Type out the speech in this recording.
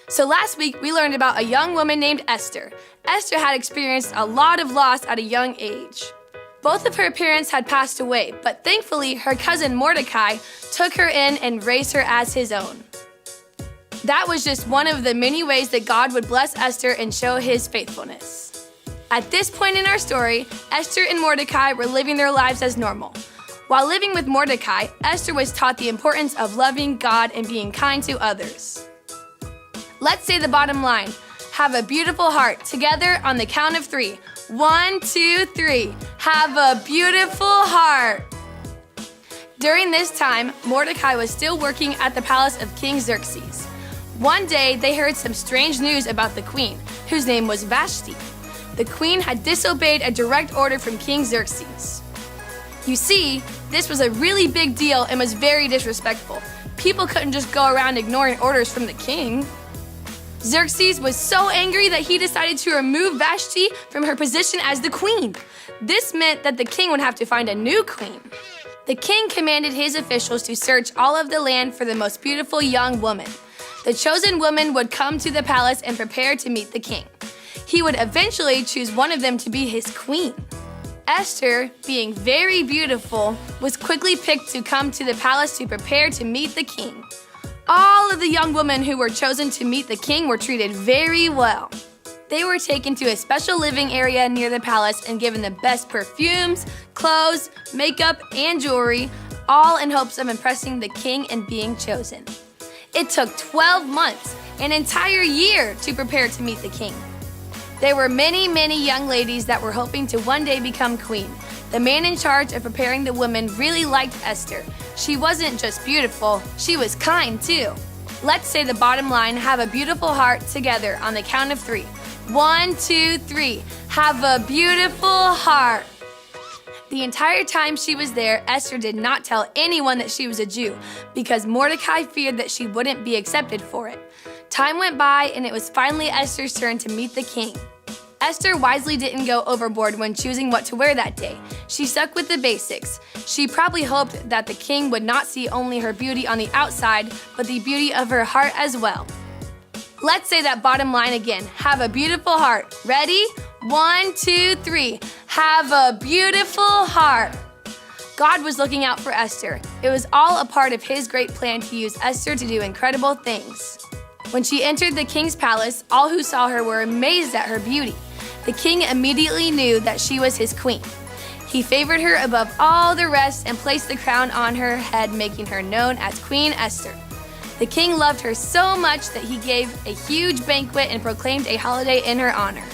So last week, we learned about a young woman named Esther. Esther had experienced a lot of loss at a young age. Both of her parents had passed away, but thankfully, her cousin Mordecai took her in and raised her as his own. That was just one of the many ways that God would bless Esther and show his faithfulness. At this point in our story, Esther and Mordecai were living their lives as normal. While living with Mordecai, Esther was taught the importance of loving God and being kind to others. Let's say the bottom line. Have a beautiful heart. Together on the count of 3. 1, 2, 3. Have a beautiful heart. During this time, Mordecai was still working at the palace of King Xerxes. One day, they heard some strange news about the queen, whose name was Vashti. The queen had disobeyed a direct order from King Xerxes. You see, this was a really big deal and was very disrespectful. People couldn't just go around ignoring orders from the king. Xerxes was so angry that he decided to remove Vashti from her position as the queen. This meant that the king would have to find a new queen. The king commanded his officials to search all of the land for the most beautiful young woman. The chosen woman would come to the palace and prepare to meet the king. He would eventually choose one of them to be his queen. Esther, being very beautiful, was quickly picked to come to the palace to prepare to meet the king. All of the young women who were chosen to meet the king were treated very well. They were taken to a special living area near the palace and given the best perfumes, clothes, makeup, and jewelry, all in hopes of impressing the king and being chosen. It took 12 months, an entire year, to prepare to meet the king. There were many, many young ladies that were hoping to one day become queen. The man in charge of preparing the women really liked Esther. She wasn't just beautiful, she was kind too. Let's say the bottom line, have a beautiful heart together on the count of 3. 1, 2, 3. Have a beautiful heart. The entire time she was there, Esther did not tell anyone that she was a Jew because Mordecai feared that she wouldn't be accepted for it. Time went by and it was finally Esther's turn to meet the king. Esther wisely didn't go overboard when choosing what to wear that day. She stuck with the basics. She probably hoped that the king would not see only her beauty on the outside, but the beauty of her heart as well. Let's say that bottom line again. Have a beautiful heart. Ready? 1, 2, 3. Have a beautiful heart. God was looking out for Esther. It was all a part of his great plan to use Esther to do incredible things. When she entered the king's palace, all who saw her were amazed at her beauty. The king immediately knew that she was his queen. He favored her above all the rest and placed the crown on her head, making her known as Queen Esther. The king loved her so much that he gave a huge banquet and proclaimed a holiday in her honor.